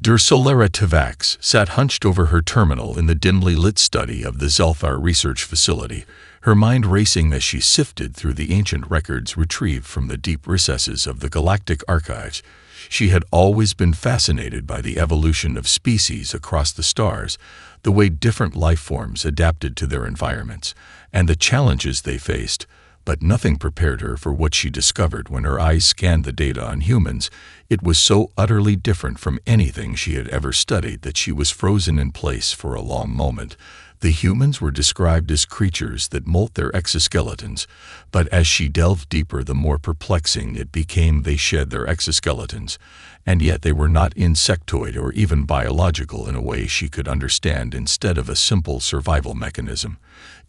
Dursolera Tavax sat hunched over her terminal in the dimly lit study of the Zelfar research facility, her mind racing as she sifted through the ancient records retrieved from the deep recesses of the Galactic archives. She had always been fascinated by the evolution of species across the stars, the way different life forms adapted to their environments, and the challenges they faced. But nothing prepared her for what she discovered when her eyes scanned the data on humans. It was so utterly different from anything she had ever studied that she was frozen in place for a long moment. The humans were described as creatures that molt their exoskeletons, but as she delved deeper, the more perplexing it became. They shed their exoskeletons, and yet they were not insectoid or even biological in a way she could understand. Instead of a simple survival mechanism,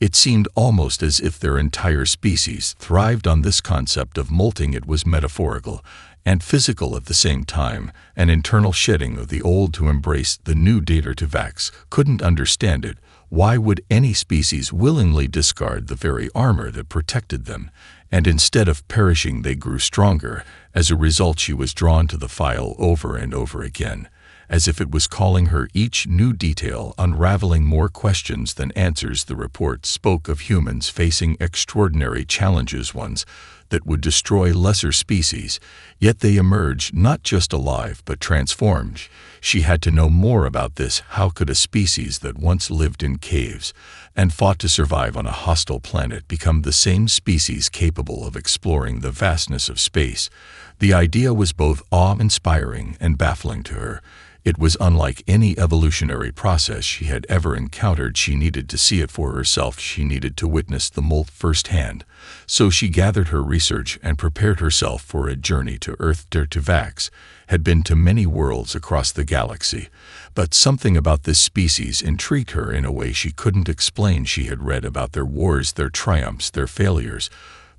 it seemed almost as if their entire species thrived on this concept of molting. It was metaphorical and physical at the same time, an internal shedding of the old to embrace the new. Data to Vax couldn't understand it. Why would any species willingly discard the very armor that protected them? And instead of perishing, they grew stronger. As a result, she was drawn to the file over and over again, as if it was calling her, each new detail unraveling more questions than answers. The report spoke of humans facing extraordinary challenges, ones that would destroy lesser species, yet they emerged not just alive but transformed. She had to know more about this. How could a species that once lived in caves and fought to survive on a hostile planet become the same species capable of exploring the vastness of space? The idea was both awe-inspiring and baffling to her. It was unlike any evolutionary process she had ever encountered. She needed to see it for herself. She needed to witness the molt firsthand. So she gathered her research and prepared herself for a journey to Earth. Dertivax had been to many worlds across the galaxy, but something about this species intrigued her in a way she couldn't explain. She had read about their wars, their triumphs, their failures,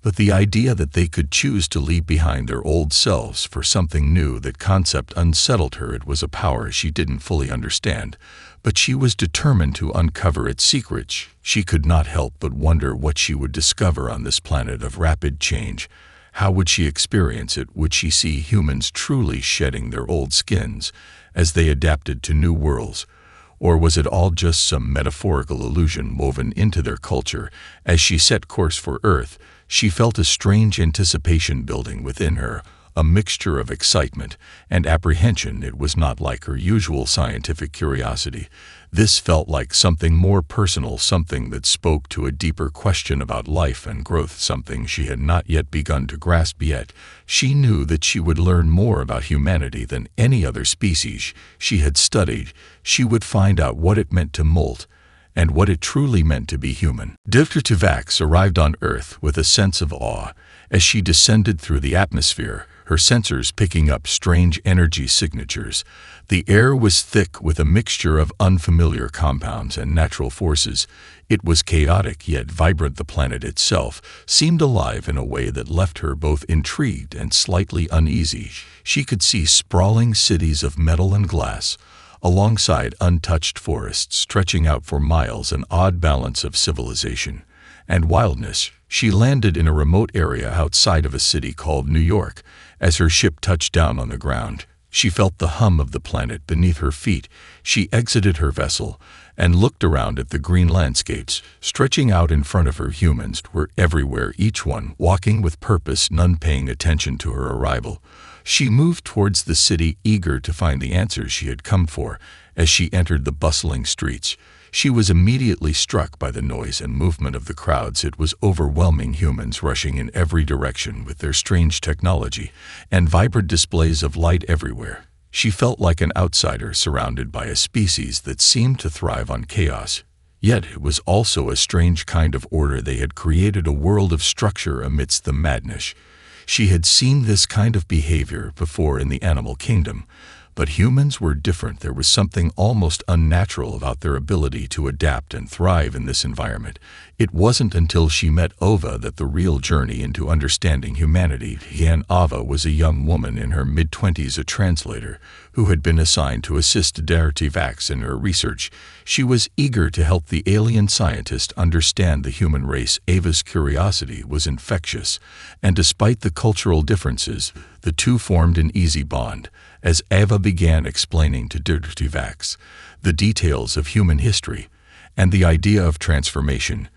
but the idea that they could choose to leave behind their old selves for something new, that concept unsettled her. It was a power she didn't fully understand, but she was determined to uncover its secrets. She could not help but wonder what she would discover on this planet of rapid change. How would she experience it? Would she see humans truly shedding their old skins as they adapted to new worlds? Or was it all just some metaphorical illusion woven into their culture? As she set course for Earth, she felt a strange anticipation building within her, a mixture of excitement and apprehension. It was not like her usual scientific curiosity. This felt like something more personal, something that spoke to a deeper question about life and growth, something she had not yet begun to grasp yet. She knew that she would learn more about humanity than any other species she had studied. She would find out what it meant to molt, and what it truly meant to be human. Dr. Tavax arrived on Earth with a sense of awe. As she descended through the atmosphere, her sensors picking up strange energy signatures. The air was thick with a mixture of unfamiliar compounds and natural forces. It was chaotic yet vibrant. The planet itself seemed alive in a way that left her both intrigued and slightly uneasy. She could see sprawling cities of metal and glass, alongside untouched forests stretching out for miles, an odd balance of civilization and wildness. She landed in a remote area outside of a city called New York. As her ship touched down on the ground, she felt the hum of the planet beneath her feet. She exited her vessel and looked around at the green landscapes stretching out in front of her. Humans were everywhere, each one walking with purpose, none paying attention to her arrival. She moved towards the city, eager to find the answers she had come for. As she entered the bustling streets, she was immediately struck by the noise and movement of the crowds. It was overwhelming, humans rushing in every direction with their strange technology and vibrant displays of light everywhere. She felt like an outsider surrounded by a species that seemed to thrive on chaos. Yet it was also a strange kind of order. They had created a world of structure amidst the madness. She had seen this kind of behavior before in the animal kingdom, but humans were different. There was something almost unnatural about their ability to adapt and thrive in this environment. It wasn't until she met Ova that the real journey into understanding humanity began. Ova was a young woman in her mid-20s, a translator who had been assigned to assist Dertivax in her research. She was eager to help the alien scientist understand the human race. Ava's curiosity was infectious, and despite the cultural differences, The two formed an easy bond, as Ava began explaining to Vax the details of human history and the idea of transformation.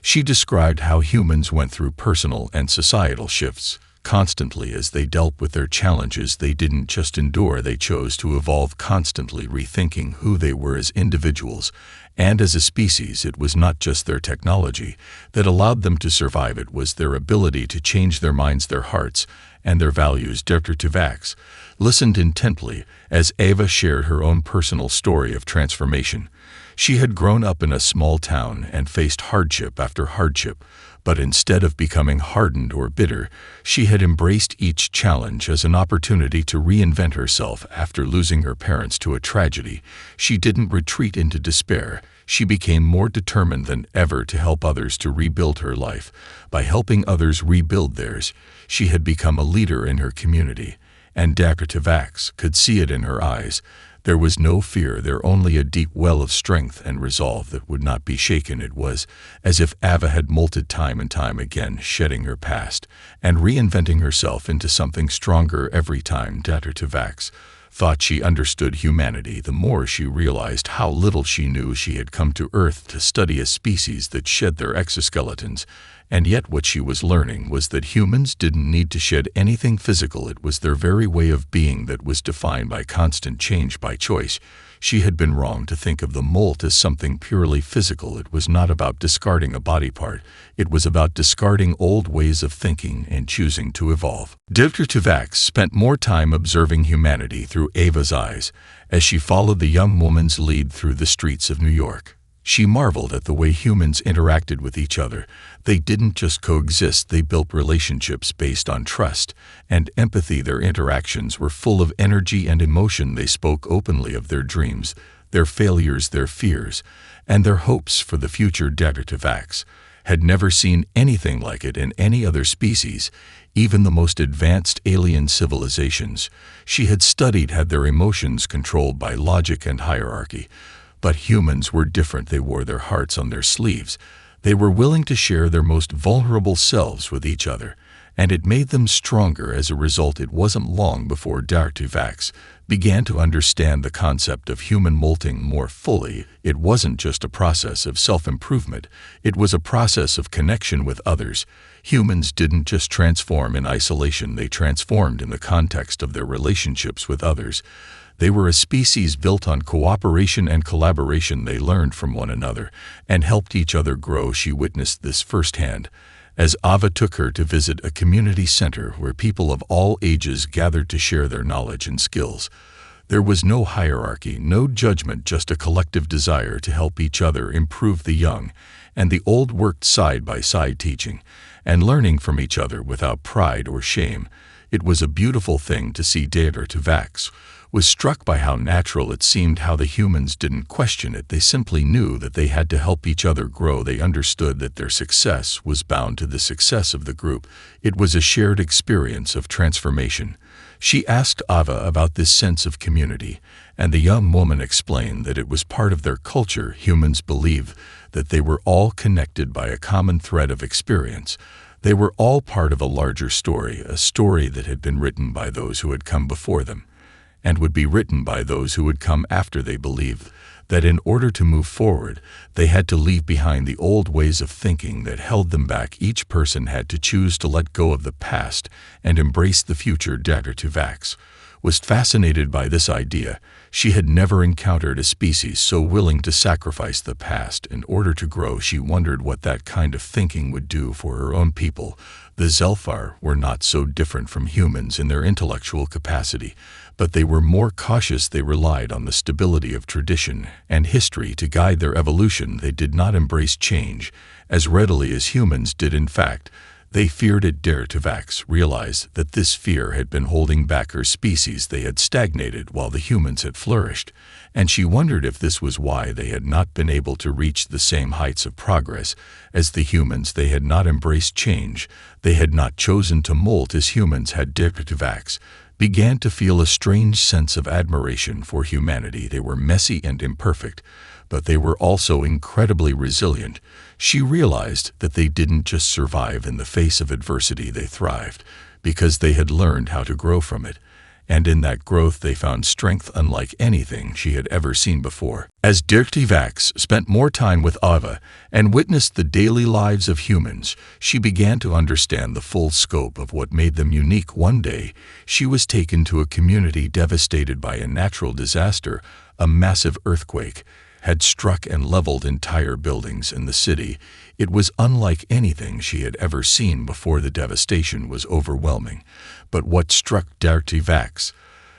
She described how humans went through personal and societal shifts constantly as they dealt with their challenges. They didn't just endure, they chose to evolve, constantly rethinking who they were as individuals and as a species. It was not just their technology that allowed them to survive, it was their ability to change their minds, their hearts, and their values. Dr. Tuvax listened intently as Ava shared her own personal story of transformation. She had grown up in a small town and faced hardship after hardship, but instead of becoming hardened or bitter, she had embraced each challenge as an opportunity to reinvent herself. After losing her parents to a tragedy, she didn't retreat into despair. She became more determined than ever to help others to rebuild her life. By helping others rebuild theirs, she had become a leader in her community, and Dr. Tuvax could see it in her eyes. There was no fear there, only a deep well of strength and resolve that would not be shaken. It was as if Ava had molted time and time again, shedding her past and reinventing herself into something stronger every time. Dr. Tuvax thought she understood humanity, the more she realized how little she knew. She had come to Earth to study a species that shed their exoskeletons, and yet what she was learning was that humans didn't need to shed anything physical. It was their very way of being that was defined by constant change, by choice. She had been wrong to think of the Molt as something purely physical. It was not about discarding a body part. It was about discarding old ways of thinking and choosing to evolve. Dr. Tuvax spent more time observing humanity through Ava's eyes as she followed the young woman's lead through the streets of New York. She marveled at the way humans interacted with each other. They didn't just coexist, they built relationships based on trust and empathy. Their interactions were full of energy and emotion. They spoke openly of their dreams, their failures, their fears, and their hopes for the future. Dr. Tuvax had never seen anything like it in any other species, even the most advanced alien civilizations she had studied had their emotions controlled by logic and hierarchy. But humans were different. They wore their hearts on their sleeves. They were willing to share their most vulnerable selves with each other, and it made them stronger. As a result, it wasn't long before Dr. Tuvax began to understand the concept of human molting more fully. It wasn't just a process of self-improvement. It was a process of connection with others. Humans didn't just transform in isolation. They transformed in the context of their relationships with others. They were a species built on cooperation and collaboration. They learned from one another and helped each other grow. She witnessed this firsthand as Ava took her to visit a community center where people of all ages gathered to share their knowledge and skills. There was no hierarchy, no judgment, just a collective desire to help each other improve. The young and the old worked side by side, teaching and learning from each other without pride or shame. It was a beautiful thing to see. Dr. Tuvax was struck by how natural it seemed, how the humans didn't question it. They simply knew that they had to help each other grow. They understood that their success was bound to the success of the group. It was a shared experience of transformation. She asked Ava about this sense of community, and the young woman explained that it was part of their culture. Humans believe that they were all connected by a common thread of experience. They were all part of a larger story, a story that had been written by those who had come before them and would be written by those who would come after. They believed that in order to move forward, they had to leave behind the old ways of thinking that held them back. Each person had to choose to let go of the past and embrace the future. Dr. Tuvax was fascinated by this idea. She had never encountered a species so willing to sacrifice the past in order to grow. She wondered what that kind of thinking would do for her own people. The Zelfar were not so different from humans in their intellectual capacity, but they were more cautious. They relied on the stability of tradition and history to guide their evolution. They did not embrace change as readily as humans did. In fact, they feared it. Dr. Tuvax realized that this fear had been holding back her species. They had stagnated while the humans had flourished, and she wondered if this was why they had not been able to reach the same heights of progress as the humans. They had not embraced change. They had not chosen to molt as humans had. Dr. Tuvax began to feel a strange sense of admiration for humanity. They were messy and imperfect, but they were also incredibly resilient. She realized that they didn't just survive in the face of adversity, they thrived. because they had learned how to grow from it. And in that growth they found strength unlike anything she had ever seen before. As Dirty Vax spent more time with Ava and witnessed the daily lives of humans, she began to understand the full scope of what made them unique. One day, she was taken to a community devastated by a natural disaster. A massive earthquake had struck and leveled entire buildings in the city. It was unlike anything she had ever seen before. The devastation was overwhelming. But what struck Dirty Vax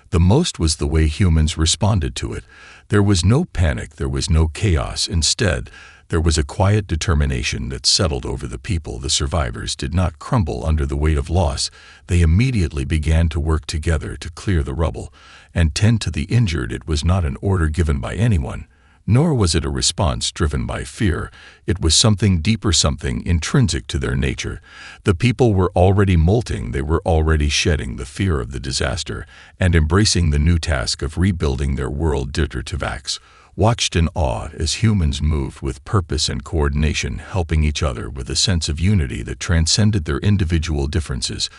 the most was the way humans responded to it. There was no panic, there was no chaos. Instead, there was a quiet determination that settled over the people. The survivors did not crumble under the weight of loss. They immediately began to work together to clear the rubble and tend to the injured. It was not an order given by anyone, nor was it a response driven by fear. It was something deeper, something intrinsic to their nature. The people were already molting. They were already shedding the fear of the disaster and embracing the new task of rebuilding their world. Dirty Vax watched in awe as humans moved with purpose and coordination, helping each other with a sense of unity that transcended their individual differences.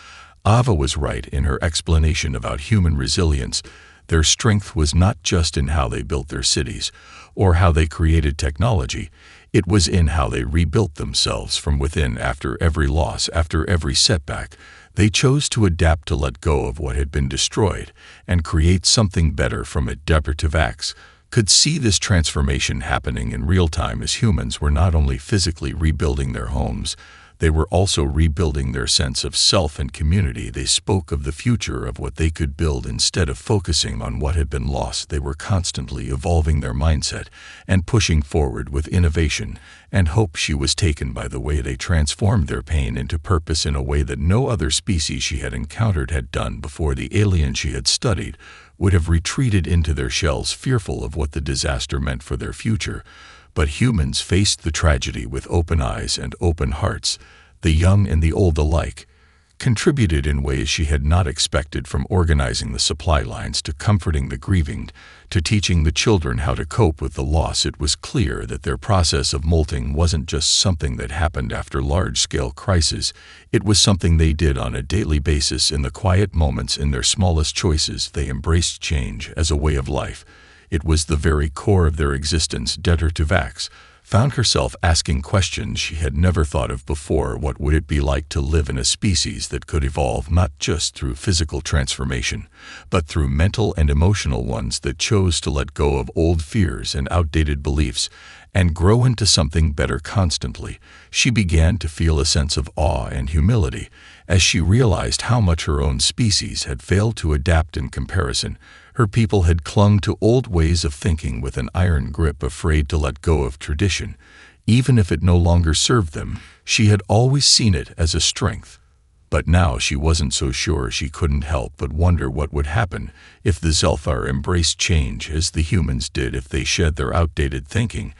Ava was right in her explanation about human resilience. Their strength was not just in how they built their cities or how they created technology. It was in how they rebuilt themselves from within. After every loss, after every setback, they chose to adapt, to let go of what had been destroyed and create something better from it. Dirty Vax could see this transformation happening in real time as humans were not only physically rebuilding their homes, they were also rebuilding their sense of self and community. They spoke of the future, of what they could build instead of focusing on what had been lost. They were constantly evolving their mindset and pushing forward with innovation and hope. She was taken by the way they transformed their pain into purpose in a way that no other species she had encountered had done before. The aliens she had studied would have retreated into their shells, fearful of what the disaster meant for their future. But humans faced the tragedy with open eyes and open hearts. The young and the old alike contributed in ways she had not expected, from organizing the supply lines to comforting the grieving to teaching the children how to cope with the loss. It was clear that their process of molting wasn't just something that happened after large-scale crises. It was something they did on a daily basis, in the quiet moments, in their smallest choices. They embraced change as a way of life. It was the very core of their existence. Dirty Vax found herself asking questions she had never thought of before. What would it be like to live in a species that could evolve not just through physical transformation, but through mental and emotional ones, that chose to let go of old fears and outdated beliefs and grow into something better constantly? She began to feel a sense of awe and humility as she realized how much her own species had failed to adapt in comparison. Her people had clung to old ways of thinking with an iron grip, afraid to let go of tradition, even if it no longer served them. She had always seen it as a strength. But now she wasn't so sure. She couldn't help but wonder what would happen if the Zephyr embraced change as the humans did, if they shed their outdated thinking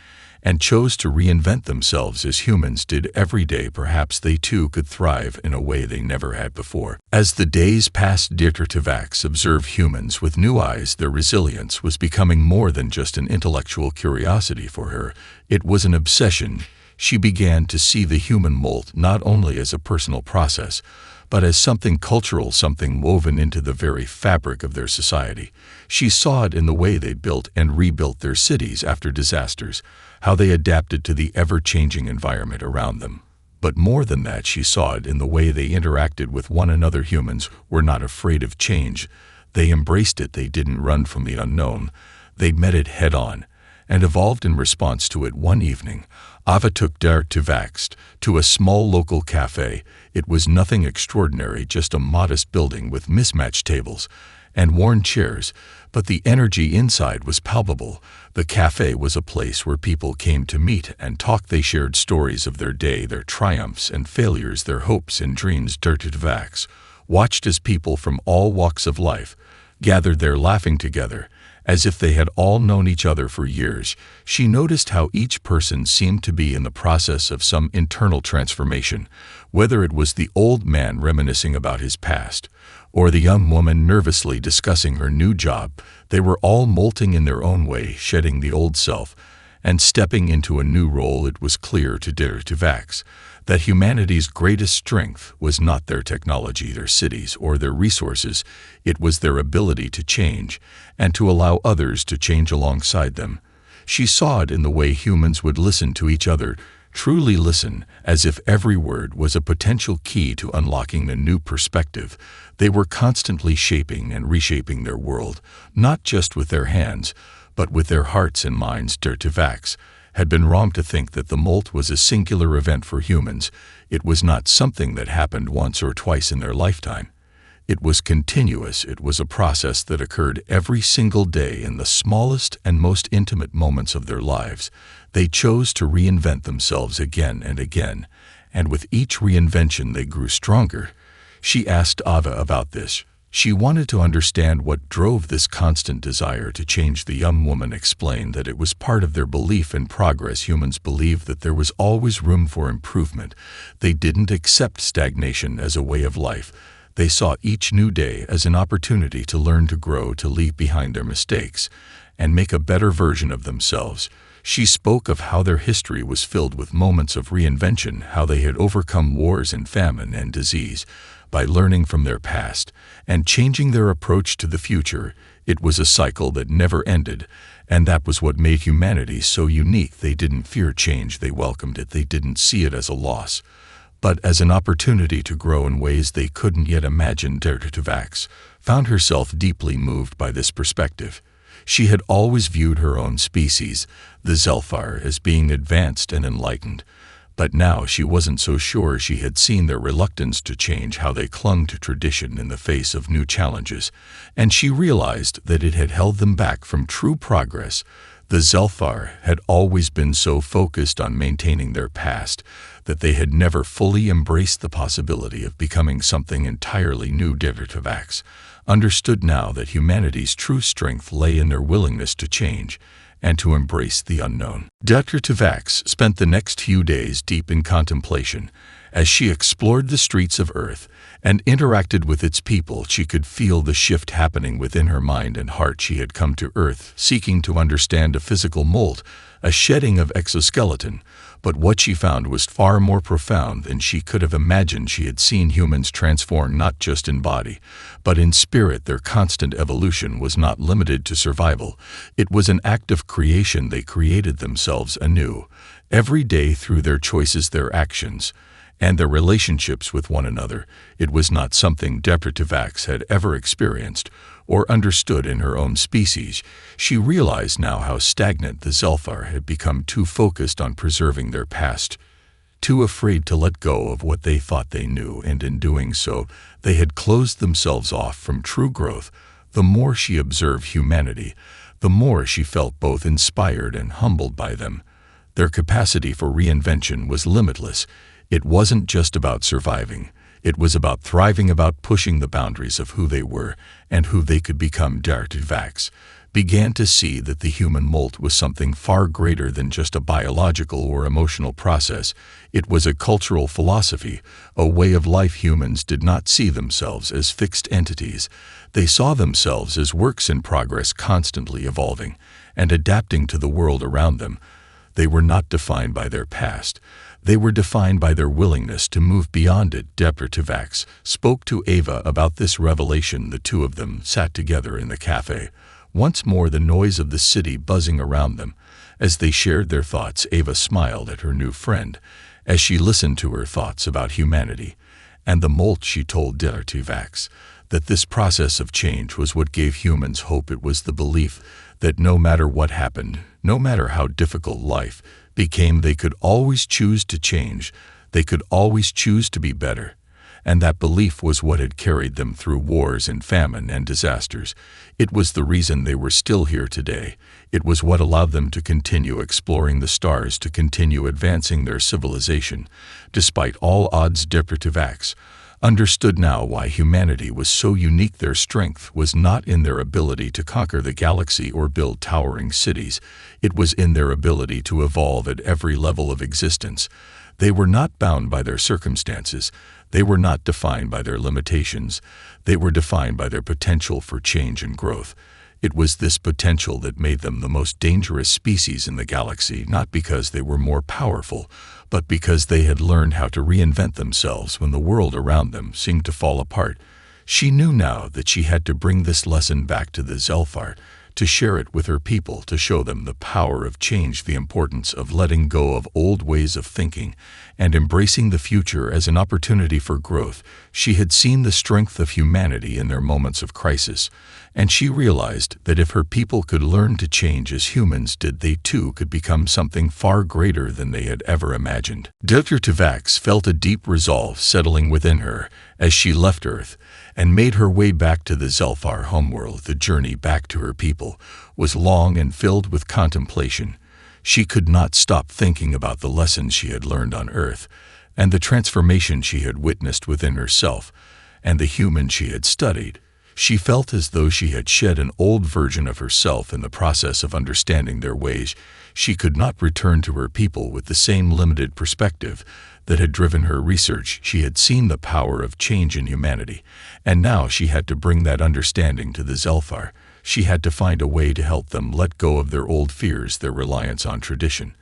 and chose to reinvent themselves as humans did every day. Perhaps they too could thrive in a way they never had before. As the days passed, Dirty Vax observed humans with new eyes. Their resilience was becoming more than just an intellectual curiosity for her. It was an obsession. She began to see the human molt not only as a personal process, but as something cultural, something woven into the very fabric of their society. She saw it in the way they built and rebuilt their cities after disasters, how they adapted to the ever-changing environment around them. But more than that, she saw it in the way they interacted with one another. Humans were not afraid of change. They embraced it. They didn't run from the unknown. They met it head-on and evolved in response to it. One evening, Ava took Dirty Vax to a small local cafe. It was nothing extraordinary, just a modest building with mismatched tables and worn chairs, but the energy inside was palpable. The cafe was a place where people came to meet and talk. They shared stories of their day, their triumphs and failures, their hopes and dreams. Dirty Vax watched as people from all walks of life gathered there, laughing together as if they had all known each other for years. She noticed how each person seemed to be in the process of some internal transformation, whether it was the old man reminiscing about his past or the young woman nervously discussing her new job. They were all molting in their own way, shedding the old self and stepping into a new role. It was clear to Dirty Vax that humanity's greatest strength was not their technology, their cities, or their resources. It was their ability to change, and to allow others to change alongside them. She saw it in the way humans would listen to each other, truly listen, as if every word was a potential key to unlocking a new perspective. They were constantly shaping and reshaping their world, not just with their hands, but with their hearts and minds. Vax had been wrong to think that the Molt was a singular event for humans. It was not something that happened once or twice in their lifetime. It was continuous. It was a process that occurred every single day in the smallest and most intimate moments of their lives. They chose to reinvent themselves again and again, and with each reinvention they grew stronger. She asked Ava about this. She wanted to understand what drove this constant desire to change. The young woman explained that it was part of their belief in progress. Humans believed that there was always room for improvement. They didn't accept stagnation as a way of life. They saw each new day as an opportunity to learn, to grow, to leave behind their mistakes, and make a better version of themselves. She spoke of how their history was filled with moments of reinvention, how they had overcome wars and famine and disease by learning from their past and changing their approach to the future. It was a cycle that never ended, and that was what made humanity so unique. They didn't fear change, they welcomed it. They didn't see it as a loss, but as an opportunity to grow in ways they couldn't yet imagine. Vax found herself deeply moved by this perspective. She had always viewed her own species, the Zelfar, as being advanced and enlightened, but now she wasn't so sure. She had seen their reluctance to change, how they clung to tradition in the face of new challenges, and she realized that it had held them back from true progress. The Zelfar had always been so focused on maintaining their past that they had never fully embraced the possibility of becoming something entirely new. Vax understood now that humanity's true strength lay in their willingness to change and to embrace the unknown. Vax spent the next few days deep in contemplation. As she explored the streets of Earth and interacted with its people, she could feel the shift happening within her mind and heart. She had come to Earth seeking to understand a physical Molt, a shedding of exoskeleton, but what she found was far more profound than she could have imagined. She had seen humans transform not just in body, but in spirit. Their constant evolution was not limited to survival. It was an act of creation. They created themselves anew, every day, through their choices, their actions, and their relationships with one another. It was not something Vax had ever experienced or understood in her own species. She realized now how stagnant the Zelfar had become, too focused on preserving their past, too afraid to let go of what they thought they knew, and in doing so, they had closed themselves off from true growth. The more she observed humanity, the more she felt both inspired and humbled by them. Their capacity for reinvention was limitless. It wasn't just about surviving. It was about thriving, about pushing the boundaries of who they were and who they could become. Vax began to see that the human Molt was something far greater than just a biological or emotional process. It was a cultural philosophy, a way of life. Humans did not see themselves as fixed entities. They saw themselves as works in progress, constantly evolving and adapting to the world around them. They were not defined by their past. They were defined by their willingness to move beyond it. Vax spoke to Ava about this revelation. The two of them sat together in the cafe, once more the noise of the city buzzing around them. As they shared their thoughts, Ava smiled at her new friend as she listened to her thoughts about humanity and the Molt. She told Vax that this process of change was what gave humans hope. It was the belief that no matter what happened, no matter how difficult life became, they could always choose to change. They could always choose to be better. And that belief was what had carried them through wars and famine and disasters. It was the reason they were still here today. It was what allowed them to continue exploring the stars, to continue advancing their civilization, despite all odds. Vax understood now why humanity was so unique. Their strength was not in their ability to conquer the galaxy or build towering cities. It was in their ability to evolve at every level of existence. They were not bound by their circumstances. They were not defined by their limitations. They were defined by their potential for change and growth. It was this potential that made them the most dangerous species in the galaxy, not because they were more powerful, but because they had learned how to reinvent themselves when the world around them seemed to fall apart. She knew now that she had to bring this lesson back to the Zelfar, to share it with her people, to show them the power of change, the importance of letting go of old ways of thinking, and embracing the future as an opportunity for growth. She had seen the strength of humanity in their moments of crisis, and she realized that if her people could learn to change as humans did, they too could become something far greater than they had ever imagined. Dr. Tavax felt a deep resolve settling within her as she left Earth and made her way back to the Zelfar homeworld. The journey back to her people was long and filled with contemplation. She could not stop thinking about the lessons she had learned on Earth, and the transformation she had witnessed within herself, and the human she had studied. She felt as though she had shed an old version of herself in the process of understanding their ways. She could not return to her people with the same limited perspective that had driven her research. She had seen the power of change in humanity, and now she had to bring that understanding to the Zelfar. She had to find a way to help them let go of their old fears, their reliance on tradition,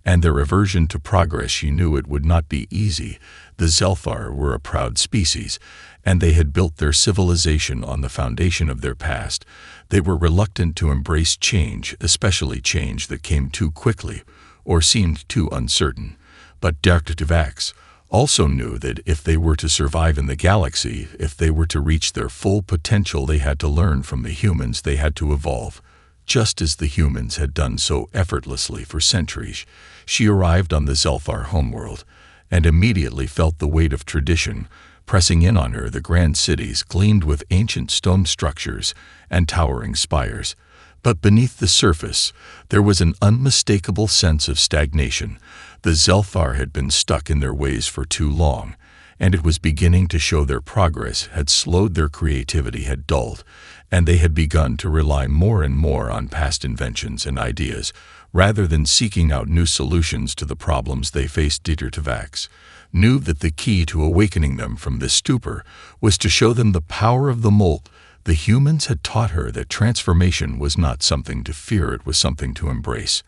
and their aversion to progress. She knew it would not be easy. The Zelfar were a proud species, and they had built their civilization on the foundation of their past. They were reluctant to embrace change, especially change that came too quickly or seemed too uncertain. But Dr. Tavax also knew that if they were to survive in the galaxy, if they were to reach their full potential, they had to learn from the humans. They had to evolve, just as the humans had done so effortlessly for centuries. She arrived on the Zelfar homeworld and immediately felt the weight of tradition pressing in on her. The grand cities gleamed with ancient stone structures and towering spires. But beneath the surface, there was an unmistakable sense of stagnation. The Zelfar had been stuck in their ways for too long, and it was beginning to show. Their progress had slowed, their creativity had dulled, and they had begun to rely more and more on past inventions and ideas, rather than seeking out new solutions to the problems they faced. Dr. Tavax knew that the key to awakening them from this stupor was to show them the power of the Molt. The humans had taught her that transformation was not something to fear, it was something to embrace.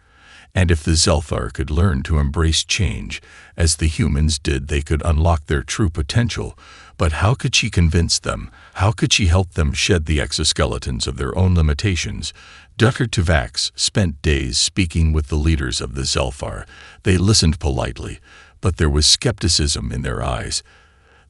And if the Zelfar could learn to embrace change, as the humans did, they could unlock their true potential. But how could she convince them? How could she help them shed the exoskeletons of their own limitations? Dr. Tavax spent days speaking with the leaders of the Zelfar. They listened politely, but there was skepticism in their eyes.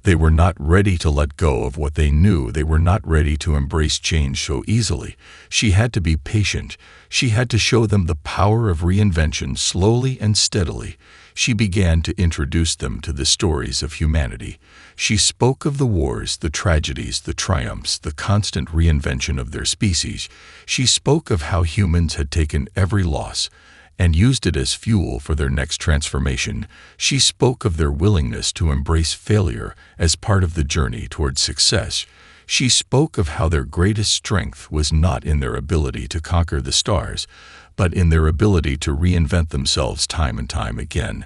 They were not ready to let go of what they knew. They were not ready to embrace change so easily. She had to be patient. She had to show them the power of reinvention slowly and steadily. She began to introduce them to the stories of humanity. She spoke of the wars, the tragedies, the triumphs, the constant reinvention of their species. She spoke of how humans had taken every loss and used it as fuel for their next transformation. She spoke of their willingness to embrace failure as part of the journey towards success. She spoke of how their greatest strength was not in their ability to conquer the stars, but in their ability to reinvent themselves time and time again.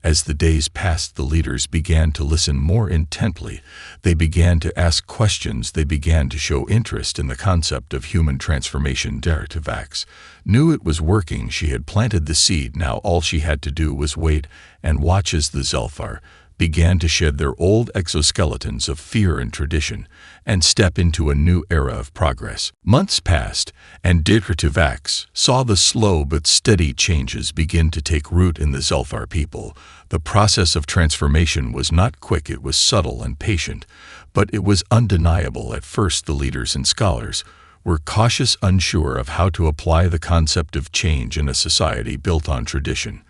As the days passed, the leaders began to listen more intently. They began to ask questions. They began to show interest in the concept of human transformation. Dr. Tavax knew it was working. She had planted the seed. Now all she had to do was wait and watch as the Zelfar began to shed their old exoskeletons of fear and tradition and step into a new era of progress. Months passed, and Dr. Tavax saw the slow but steady changes begin to take root in the Zelfar people. The process of transformation was not quick, it was subtle and patient, but it was undeniable. At first, the leaders and scholars were cautious, unsure of how to apply the concept of change in a society built on tradition.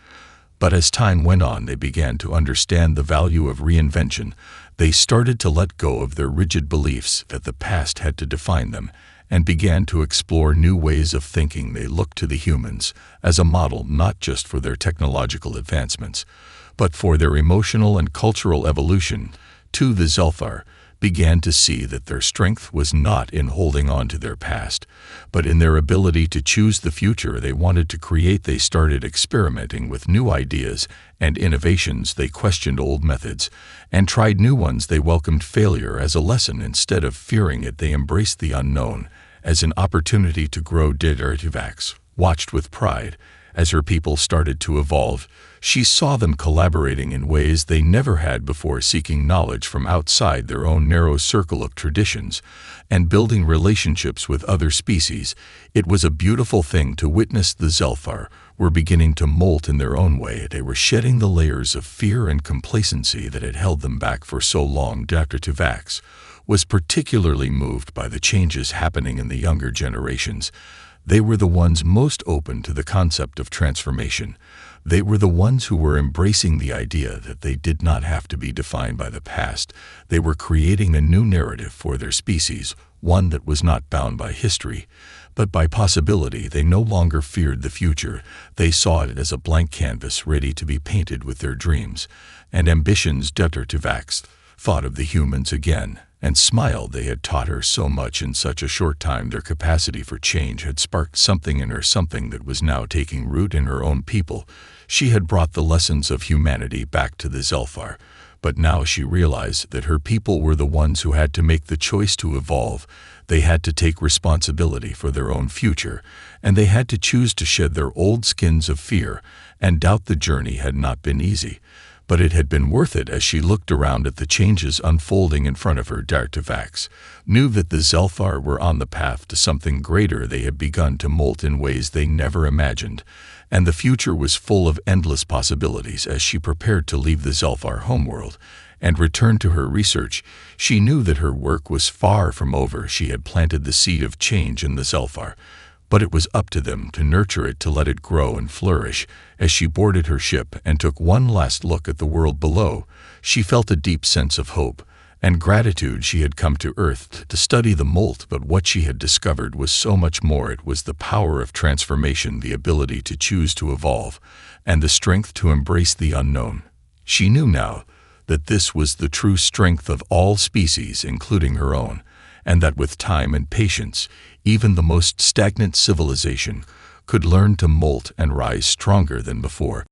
But as time went on, they began to understand the value of reinvention. They started to let go of their rigid beliefs that the past had to define them and began to explore new ways of thinking. They looked to the humans as a model, not just for their technological advancements, but for their emotional and cultural evolution. Too, the Zelfar began to see that their strength was not in holding on to their past, but in their ability to choose the future they wanted to create. They started experimenting with new ideas and innovations. They questioned old methods and tried new ones. They welcomed failure as a lesson instead of fearing it. They embraced the unknown as an opportunity to grow. Dr. watched with pride as her people started to evolve. She saw them collaborating in ways they never had before, seeking knowledge from outside their own narrow circle of traditions and building relationships with other species. It was a beautiful thing to witness. The Zelfar were beginning to molt in their own way. They were shedding the layers of fear and complacency that had held them back for so long. Dr. Tuvax was particularly moved by the changes happening in the younger generations. They were the ones most open to the concept of transformation. They were the ones who were embracing the idea that they did not have to be defined by the past. They were creating a new narrative for their species, one that was not bound by history, but by possibility. They no longer feared the future. They saw it as a blank canvas ready to be painted with their dreams and ambitions. Dr. Tuvax thought of the humans again and smiled. They had taught her so much in such a short time. Their capacity for change had sparked something in her, something that was now taking root in her own people. She had brought the lessons of humanity back to the Zelfar, but now she realized that her people were the ones who had to make the choice to evolve. They had to take responsibility for their own future, and they had to choose to shed their old skins of fear and doubt. The journey had not been easy, but it had been worth it. As she looked around at the changes unfolding in front of her, Dr. Tuvax knew that the Zelfar were on the path to something greater. They had begun to molt in ways they never imagined, and the future was full of endless possibilities. As she prepared to leave the Zelfar homeworld and return to her research, she knew that her work was far from over. She had planted the seed of change in the Zelfar, but it was up to them to nurture it, to let it grow and flourish. As she boarded her ship and took one last look at the world below, she felt a deep sense of hope and gratitude. She had come to Earth to study the Molt, but what she had discovered was so much more. It was the power of transformation, the ability to choose to evolve, and the strength to embrace the unknown. She knew now that this was the true strength of all species, including her own, and that with time and patience, even the most stagnant civilization could learn to molt and rise stronger than before.